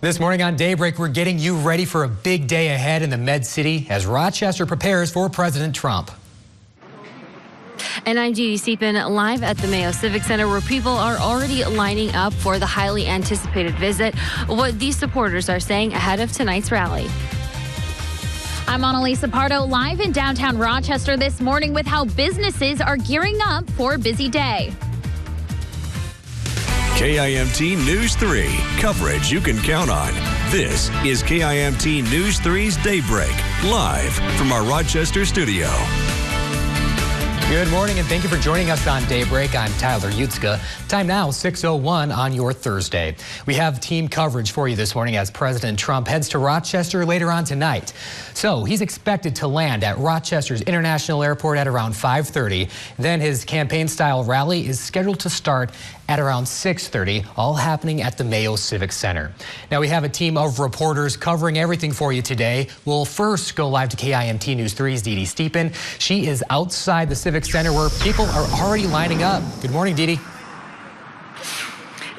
This morning on Daybreak, we're getting you ready for a big day ahead in the Med City as Rochester prepares for President Trump. And I'm Dee Steepin, live at the Mayo Civic Center, where people are already lining up for the highly anticipated visit. What these supporters are saying ahead of tonight's rally. I'm Annalisa Pardo, live in downtown Rochester this morning with how businesses are gearing up for a busy day. KIMT News 3, coverage you can count on. This is KIMT News 3's Daybreak, live from our Rochester studio. Good morning and thank you for joining us on Daybreak. I'm Tyler Utzka. Time now 6:01 on your Thursday. We have team coverage for you this morning as President Trump heads to Rochester later on tonight. So he's expected to land at Rochester's International Airport at around 5:30. Then his campaign-style rally is scheduled to start at around 6:30, all happening at the Mayo Civic Center. Now we have a team of reporters covering everything for you today. We'll first go live to KIMT News 3's Dee Steepin. She is outside the Civic Center where people are already lining up. Good morning, Dee.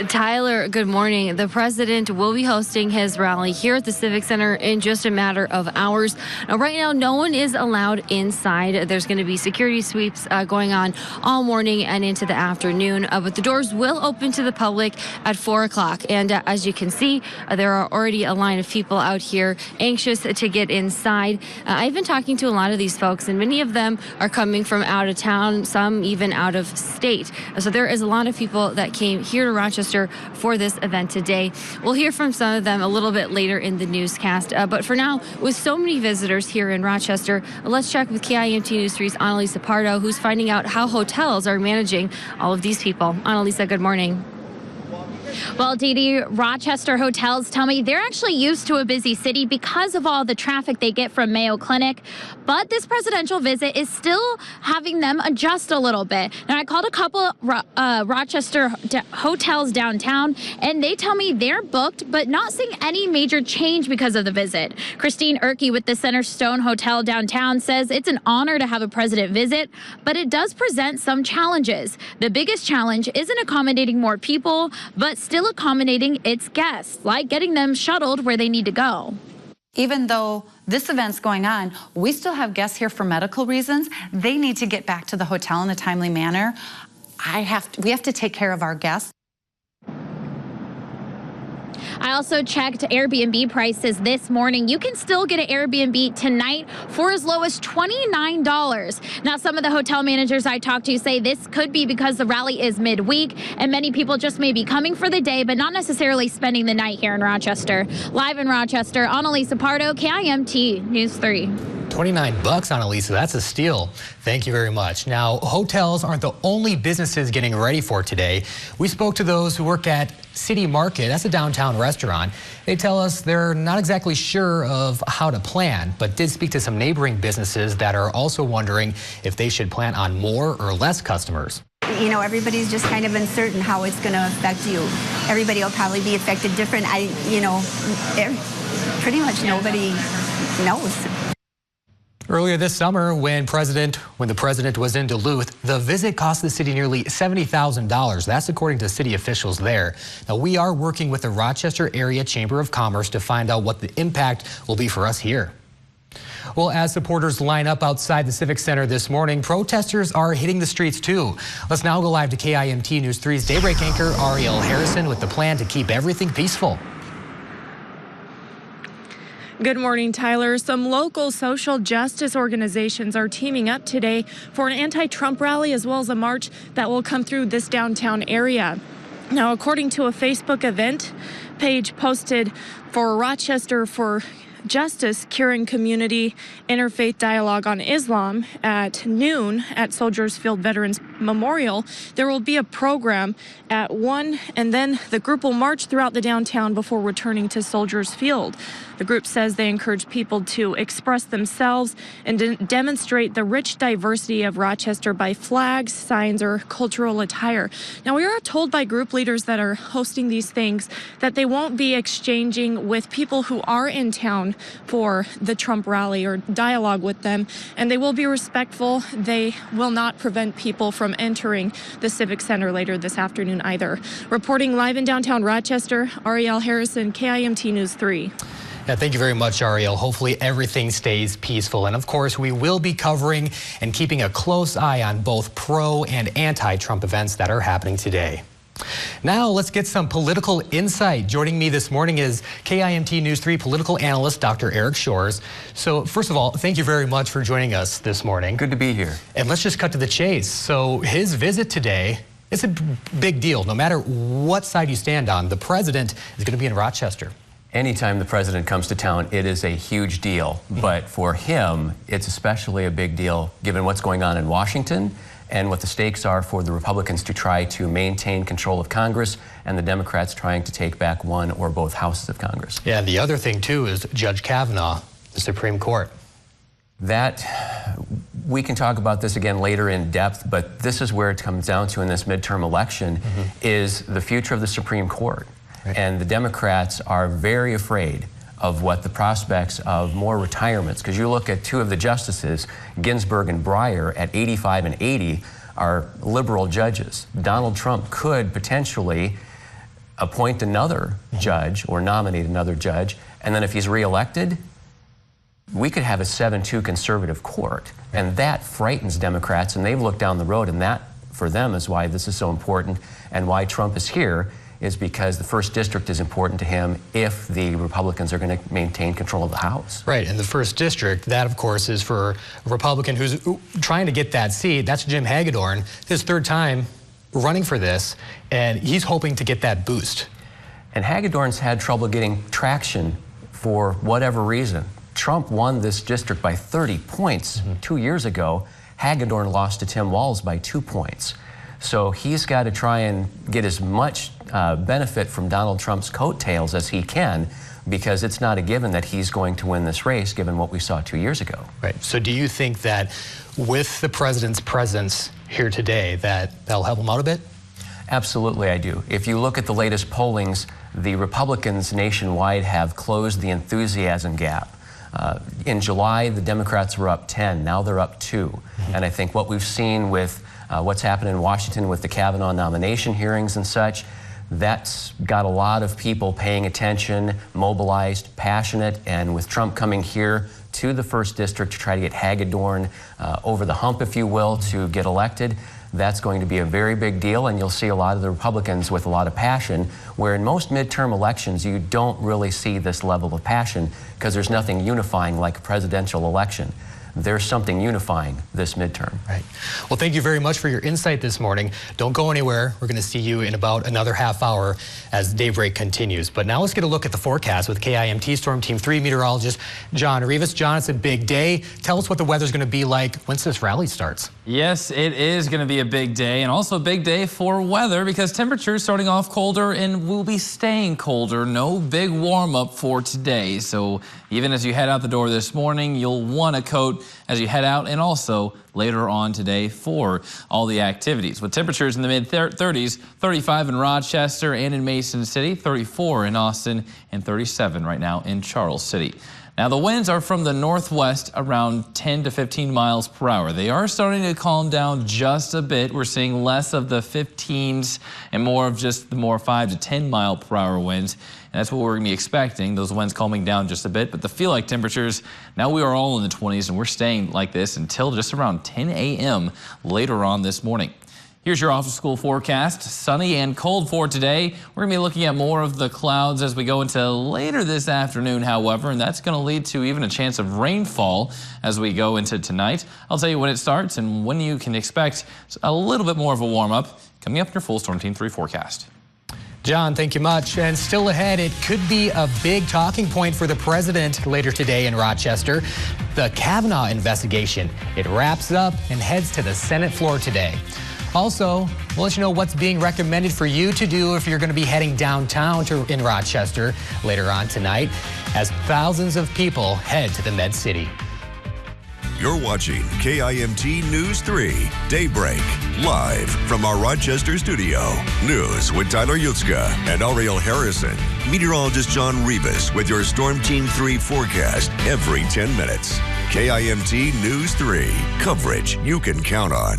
Tyler, good morning. The president will be hosting his rally here at the Civic Center in just a matter of hours. Now, right now, no one is allowed inside. There's going to be security sweeps going on all morning and into the afternoon, but the doors will open to the public at 4 o'clock. And as you can see, there are already a line of people out here anxious to get inside. I've been talking to a lot of these folks, and many of them are coming from out of town, some even out of state. So there is a lot of people that came here to Rochester for this event today. We'll hear from some of them a little bit later in the newscast. But for now, with so many visitors here in Rochester, let's check with KIMT News 3's Annalisa Pardo, who's finding out how hotels are managing all of these people. Annalisa, good morning. Well, Dee, Rochester hotels tell me they're actually used to a busy city because of all the traffic they get from Mayo Clinic. But this presidential visit is still having them adjust a little bit. Now, I called a couple Rochester hotels downtown, and they tell me they're booked, but not seeing any major change because of the visit. Christine Erke with the Centerstone Hotel downtown says it's an honor to have a president visit, but it does present some challenges. The biggest challenge isn't accommodating more people, but still accommodating its guests, like getting them shuttled where they need to go. Even though this event's going on, we still have guests here for medical reasons. They need to get back to the hotel in a timely manner. We have to take care of our guests. I also checked Airbnb prices this morning. You can still get an Airbnb tonight for as low as $29. Now, some of the hotel managers I talked to say this could be because the rally is midweek and many people just may be coming for the day, but not necessarily spending the night here in Rochester. Live in Rochester, Annalisa Pardo, KIMT News 3. $29, Annalisa. That's a steal. Thank you very much. Now, hotels aren't the only businesses getting ready for today. We spoke to those who work at City Market. That's a downtown restaurant. They tell us they're not exactly sure of how to plan, but did speak to some neighboring businesses that are also wondering if they should plan on more or less customers. You know, everybody's just kind of uncertain how it's going to affect you. Everybody will probably be affected different. Pretty much nobody knows. Earlier this summer, when the president was in Duluth, the visit cost the city nearly $70,000. That's according to city officials there. Now, we are working with the Rochester Area Chamber of Commerce to find out what the impact will be for us here. Well, as supporters line up outside the Civic Center this morning, protesters are hitting the streets too. Let's now go live to KIMT News 3's Daybreak anchor Ariel Harrison with the plan to keep everything peaceful. Good morning, Tyler. Some local social justice organizations are teaming up today for an anti-Trump rally as well as a march that will come through this downtown area. Now, according to a Facebook event page posted for Rochester for Justice, Curing Community Interfaith Dialogue on Islam at noon at Soldiers Field Veterans Memorial, there will be a program at 1, and then the group will march throughout the downtown before returning to Soldiers Field. The group says they encourage people to express themselves and demonstrate the rich diversity of Rochester by flags, signs, or cultural attire. Now, we are told by group leaders that are hosting these things that they won't be exchanging with people who are in town downtown for the Trump rally or dialogue with them, and they will be respectful. They will not prevent people from entering the Civic Center later this afternoon either. Reporting live in downtown Rochester, Ariel Harrison, KIMT News 3. Yeah, thank you very much, Ariel. Hopefully everything stays peaceful. And of course, we will be covering and keeping a close eye on both pro and anti-Trump events that are happening today. Now let's get some political insight. Joining me this morning is KIMT News 3 political analyst Dr. Eric Shores. So first of all, thank you very much for joining us this morning. Good to be here. And let's just cut to the chase. So his visit today, it's a big deal. No matter what side you stand on, the president is going to be in Rochester. Anytime the president comes to town, it is a huge deal. But for him, it's especially a big deal given what's going on in Washington and what the stakes are for the Republicans to try to maintain control of Congress and the Democrats trying to take back one or both houses of Congress. Yeah, and the other thing, too, is Judge Kavanaugh, the Supreme Court. That, we can talk about this again later in depth, but this is where it comes down to in this midterm election is the future of the Supreme Court. Right. And the Democrats are very afraid of what the prospects of more retirements, because you look at two of the justices, Ginsburg and Breyer, at 85 and 80, are liberal judges. Donald Trump could potentially appoint another judge or nominate another judge, and then if he's reelected, we could have a 7-2 conservative court. And that frightens Democrats, and they've looked down the road, and that, for them, is why this is so important and why Trump is here, is because the first district is important to him if the Republicans are going to maintain control of the House. Right, and the first district, that of course is for a Republican who's trying to get that seat. That's Jim Hagedorn, his third time running for this, and he's hoping to get that boost. And Hagedorn's had trouble getting traction for whatever reason. Trump won this district by 30 points 2 years ago. Hagedorn lost to Tim Walz by 2 points. So he's got to try and get as much benefit from Donald Trump's coattails as he can, because it's not a given that he's going to win this race, given what we saw 2 years ago. Right. So do you think that with the president's presence here today, that'll help him out a bit? Absolutely, I do. If you look at the latest pollings, the Republicans nationwide have closed the enthusiasm gap. In July, the Democrats were up 10. Now they're up 2. And I think what we've seen with what's happened in Washington with the Kavanaugh nomination hearings and such, that's got a lot of people paying attention, mobilized, passionate, and with Trump coming here to the first district to try to get Hagedorn over the hump, if you will, to get elected, that's going to be a very big deal, and you'll see a lot of the Republicans with a lot of passion, where in most midterm elections you don't really see this level of passion because there's nothing unifying like a presidential election. There's something unifying this midterm. Right. Well, thank you very much for your insight this morning. Don't go anywhere. We're going to see you in about another half hour as Daybreak continues. But now let's get a look at the forecast with KIMT Storm Team 3 meteorologist John Rivas. John, it's a big day. Tell us what the weather's going to be like once this rally starts. Yes, it is going to be a big day, and also a big day for weather because temperatures starting off colder and will be staying colder. No big warm up for today. So even as you head out the door this morning, you'll want a coat as you head out, and also later on today for all the activities. With temperatures in the mid-30s, 35 in Rochester and in Mason City, 34 in Austin, and 37 right now in Charles City. Now the winds are from the northwest around 10 to 15 miles per hour. They are starting to calm down just a bit. We're seeing less of the 15s and more of just the more 5 to 10 mile per hour winds. And that's what we're going to be expecting, those winds calming down just a bit. But the feel-like temperatures, now we are all in the 20s, and we're staying like this until just around 10 a.m. later on this morning. Here's your off-school forecast. Sunny and cold for today. We're going to be looking at more of the clouds as we go into later this afternoon, however, and that's going to lead to even a chance of rainfall as we go into tonight. I'll tell you when it starts and when you can expect a little bit more of a warm-up coming up in your full Storm Team 3 forecast. John, thank you much. And still ahead, it could be a big talking point for the president later today in Rochester. The Kavanaugh investigation. It wraps up and heads to the Senate floor today. Also, we'll let you know what's being recommended for you to do if you're going to be heading downtown in Rochester later on tonight as thousands of people head to the Med City. You're watching KIMT News 3 Daybreak, live from our Rochester studio. News with Tyler Yutzka and Ariel Harrison. Meteorologist John Rivas with your Storm Team 3 forecast every 10 minutes. KIMT News 3, coverage you can count on.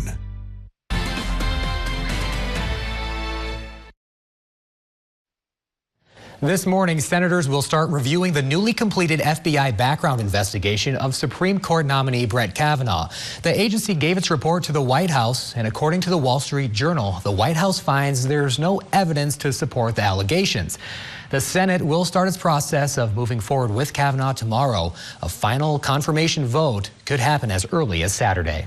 This morning, senators will start reviewing the newly completed FBI background investigation of Supreme Court nominee Brett Kavanaugh. The agency gave its report to the White House, and according to the Wall Street Journal, the White House finds there's no evidence to support the allegations. The Senate will start its process of moving forward with Kavanaugh tomorrow. A final confirmation vote could happen as early as Saturday.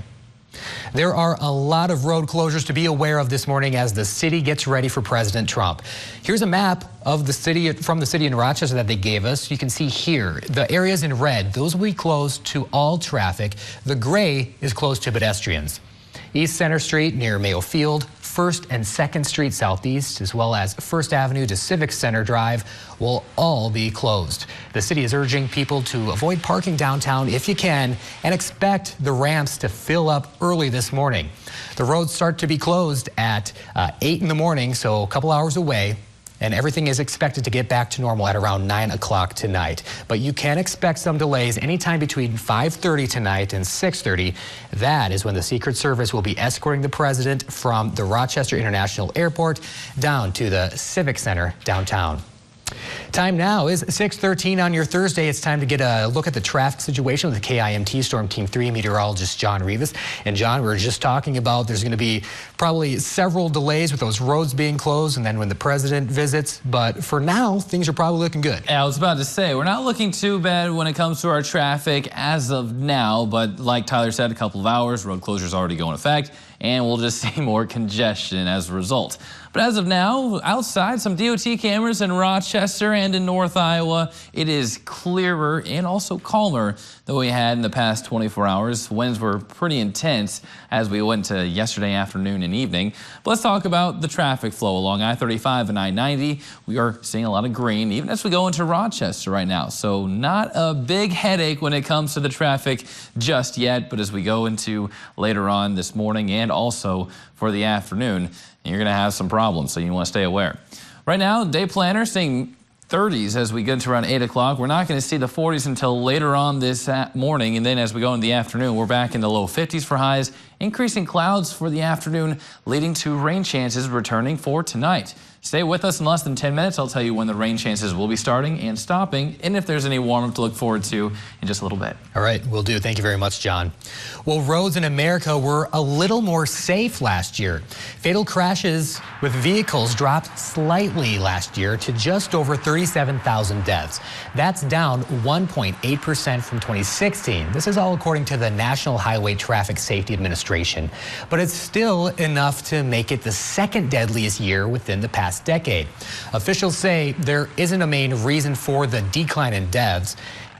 There are a lot of road closures to be aware of this morning as the city gets ready for President Trump. Here's a map of the city from the city in Rochester that they gave us. You can see here the areas in red, those will be closed to all traffic. The gray is closed to pedestrians. East Center Street near Mayo Field, 1st and 2nd Street Southeast, as well as 1st Avenue to Civic Center Drive will all be closed. The city is urging people to avoid parking downtown if you can and expect the ramps to fill up early this morning. The roads start to be closed at 8 in the morning, so a couple hours away. And everything is expected to get back to normal at around 9 o'clock tonight. But you can expect some delays anytime between 5:30 tonight and 6:30. That is when the Secret Service will be escorting the president from the Rochester International Airport down to the Civic Center downtown. Time now is 6:13 on your Thursday. It's time to get a look at the traffic situation with the KIMT Storm Team 3 meteorologist John Rivas. And John, we were just talking about there's going to be probably several delays with those roads being closed and then when the president visits. But for now, things are probably looking good. Yeah, I was about to say, we're not looking too bad when it comes to our traffic as of now. But like Tyler said, a couple of hours, road closures already go in effect, and we'll just see more congestion as a result. But as of now, outside, some DOT cameras in Rochester and in North Iowa, it is clearer and also calmer than we had in the past 24 hours. Winds were pretty intense as we went to yesterday afternoon and evening. But let's talk about the traffic flow along I-35 and I-90. We are seeing a lot of green, even as we go into Rochester right now. So not a big headache when it comes to the traffic just yet. But as we go into later on this morning and also for the afternoon, you're going to have some problems, so you want to stay aware. Right now, day planner seeing 30s as we get to around 8 o'clock. We're not going to see the 40s until later on this morning, and then as we go in the afternoon, we're back in the low 50s for highs. Increasing clouds for the afternoon, leading to rain chances returning for tonight. Stay with us in less than 10 minutes. I'll tell you when the rain chances will be starting and stopping, and if there's any warm-up to look forward to in just a little bit. All right, will do. Thank you very much, John. Well, roads in America were a little more safe last year. Fatal crashes with vehicles dropped slightly last year to just over 37,000 deaths. That's down 1.8% from 2016. This is all according to the National Highway Traffic Safety Administration. But it's still enough to make it the second deadliest year within the past decade. Officials say there isn't a main reason for the decline in deaths.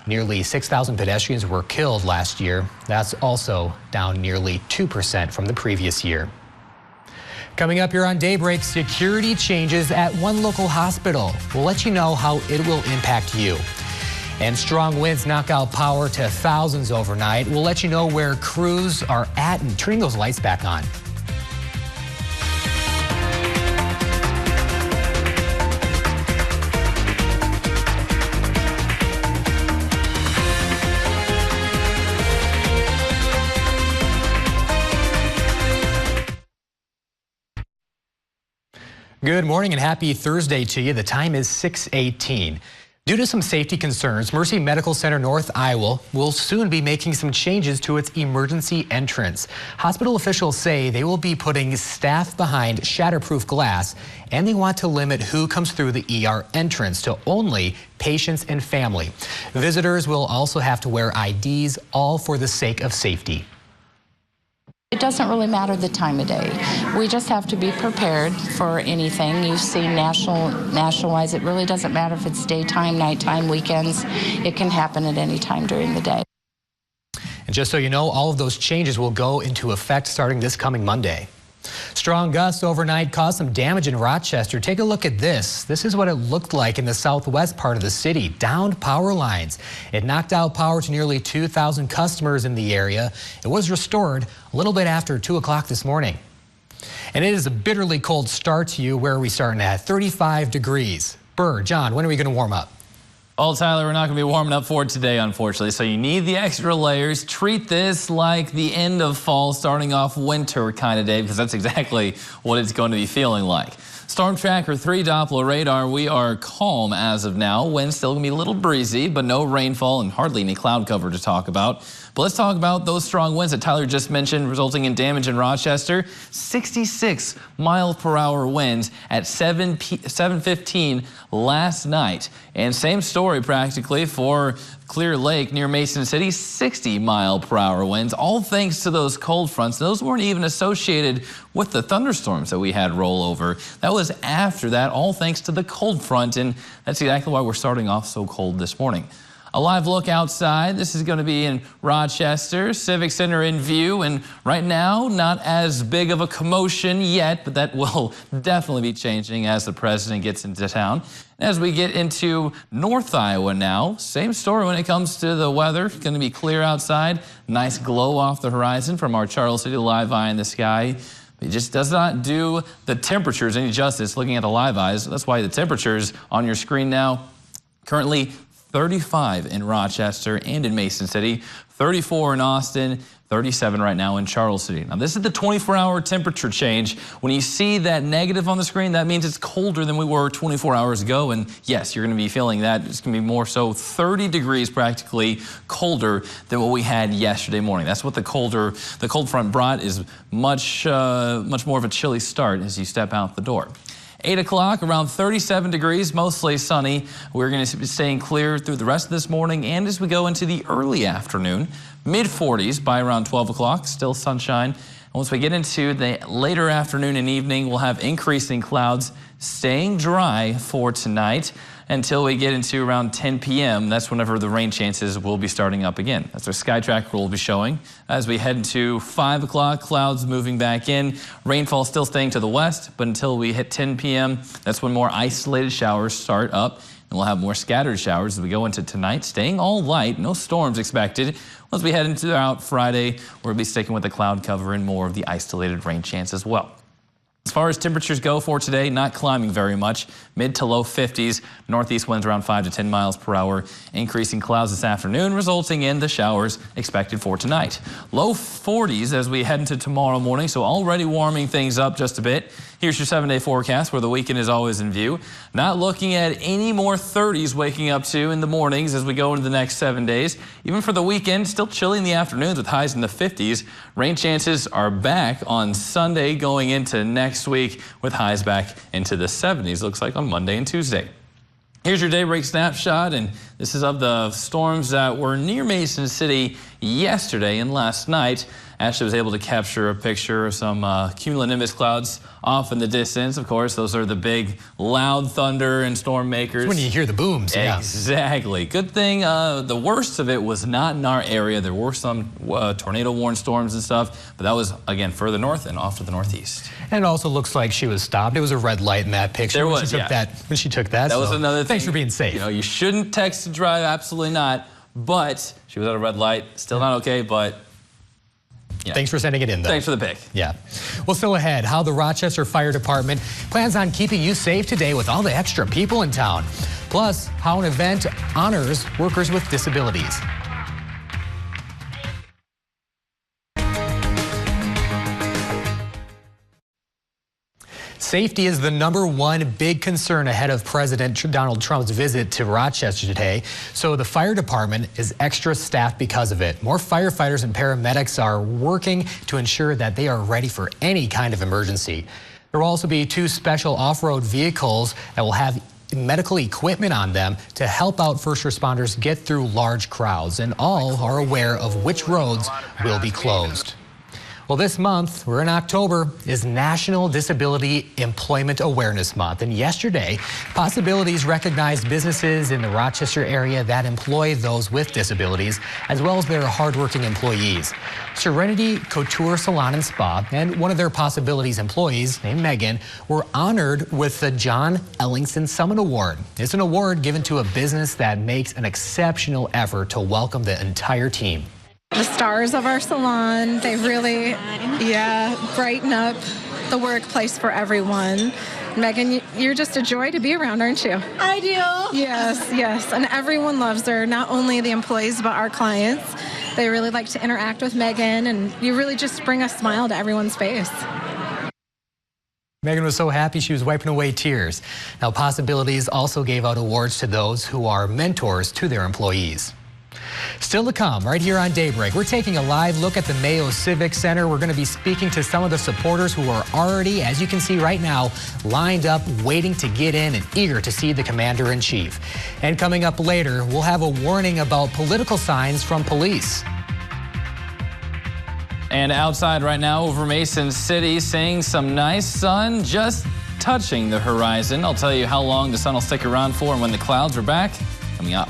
Nearly 6,000 pedestrians were killed last year. That's also down nearly 2% from the previous year. Coming up here on Daybreak, security changes at one local hospital. We'll let you know how it will impact you. And strong winds knock out power to thousands overnight. We'll let you know where crews are at and turning those lights back on. Good morning and happy Thursday to you. The time is 6:18. Due to some safety concerns, Mercy Medical Center North Iowa will soon be making some changes to its emergency entrance. Hospital officials say they will be putting staff behind shatterproof glass, and they want to limit who comes through the ER entrance to only patients and family. Visitors will also have to wear IDs, all for the sake of safety. It doesn't really matter the time of day. We just have to be prepared for anything. You see national-wise, it really doesn't matter if it's daytime, nighttime, weekends. It can happen at any time during the day. And just so you know, all of those changes will go into effect starting this coming Monday. Strong gusts overnight caused some damage in Rochester. Take a look at this. This is what it looked like in the southwest part of the city. Downed power lines. It knocked out power to nearly 2,000 customers in the area. It was restored a little bit after 2 o'clock this morning. And it is a bitterly cold start to you. Where are we starting at? 35 degrees. Burr, John, when are we going to warm up? Well, Tyler, we're not going to be warming up for today, unfortunately, so you need the extra layers. Treat this like the end of fall, starting off winter kind of day, because that's exactly what it's going to be feeling like. Storm Tracker 3 Doppler radar, we are calm as of now. Wind's still going to be a little breezy, but no rainfall and hardly any cloud cover to talk about. But let's talk about those strong winds that Tyler just mentioned, resulting in damage in Rochester. 66 mile per hour winds at 7:15 last night. And same story practically for Clear Lake near Mason City, 60 mile per hour winds, all thanks to those cold fronts. Those weren't even associated with the thunderstorms that we had roll over. That was after that, all thanks to the cold front, and that's exactly why we're starting off so cold this morning. A live look outside. This is going to be in Rochester, Civic Center in view, and right now not as big of a commotion yet, but that will definitely be changing as the president gets into town. As we get into North Iowa now, same story when it comes to the weather. It's going to be clear outside, nice glow off the horizon from our Charles City live eye in the sky. It just does not do the temperatures any justice looking at the live eyes. That's why the temperatures on your screen now currently 35 in Rochester and in Mason City, 34 in Austin, 37 right now in Charles City. Now this is the 24-hour temperature change. When you see that negative on the screen, that means it's colder than we were 24 hours ago. And yes, you're going to be feeling that. It's going to be more so 30 degrees practically colder than what we had yesterday morning. That's what the cold front brought, is much more of a chilly start as you step out the door. 8 o'clock, around 37 degrees, mostly sunny. We're going to be staying clear through the rest of this morning and as we go into the early afternoon. Mid-40s by around 12 o'clock, still sunshine. And once we get into the later afternoon and evening, we'll have increasing clouds, staying dry for tonight until we get into around 10 p.m. That's whenever the rain chances will be starting up again. That's our sky tracker will be showing. As we head into 5 o'clock, clouds moving back in. Rainfall still staying to the west, but until we hit 10 p.m., that's when more isolated showers start up. And we'll have more scattered showers as we go into tonight, staying all light, no storms expected. Once we head into out Friday, we'll be sticking with the cloud cover and more of the isolated rain chance as well. As far as temperatures go for today, not climbing very much. Mid to low 50s, northeast winds around 5 to 10 miles per hour. Increasing clouds this afternoon, resulting in the showers expected for tonight. Low 40s as we head into tomorrow morning, so already warming things up just a bit. Here's your 7-day forecast where the weekend is always in view. Not looking at any more 30s waking up to in the mornings as we go into the next 7 days. Even for the weekend, still chilly in the afternoons with highs in the 50s. Rain chances are back on Sunday going into next week with highs back into the 70s, looks like on Monday and Tuesday. Here's your Daybreak snapshot, and this is of the storms that were near Mason City yesterday and last night. Ashley was able to capture a picture of some cumulonimbus clouds off in the distance. Of course, those are the big, loud thunder and storm makers. It's when you hear the booms. Exactly. Good thing the worst of it was not in our area. There were some tornado-warned storms and stuff, but that was, again, further north and off to the northeast. And it also looks like she was stopped. It was a red light in that picture. There was, when she took that. That was another thing. Thanks for being safe. You know, you shouldn't text and drive, absolutely not. But she was at a red light. Still not okay, but... yeah. Thanks for sending it in, though. Thanks for the pick. Yeah. Well, still ahead, how the Rochester Fire Department plans on keeping you safe today with all the extra people in town. Plus, how an event honors workers with disabilities. Safety is the #1 big concern ahead of President Donald Trump's visit to Rochester today. So the fire department is extra staffed because of it. More firefighters and paramedics are working to ensure that they are ready for any kind of emergency. There will also be 2 special off-road vehicles that will have medical equipment on them to help out first responders get through large crowds, and all are aware of which roads will be closed. Well, this month, we're in October, is National Disability Employment Awareness Month. And yesterday, Possibilities recognized businesses in the Rochester area that employ those with disabilities, as well as their hardworking employees. Serenity Couture Salon and Spa and one of their Possibilities employees, named Megan, were honored with the John Ellingson Summit Award. It's an award given to a business that makes an exceptional effort to welcome the entire team. The stars of our salon, they really, brighten up the workplace for everyone. Megan, you're just a joy to be around, aren't you? I do. Yes, and everyone loves her, not only the employees, but our clients. They really like to interact with Megan, and you really just bring a smile to everyone's face. Megan was so happy she was wiping away tears. Now, Possibilities also gave out awards to those who are mentors to their employees. Still to come, right here on Daybreak, we're taking a live look at the Mayo Civic Center. We're going to be speaking to some of the supporters who are already, as you can see right now, lined up, waiting to get in and eager to see the Commander-in-Chief. And coming up later, we'll have a warning about political signs from police. And outside right now over Mason City, seeing some nice sun just touching the horizon. I'll tell you how long the sun will stick around for and when the clouds are back coming up.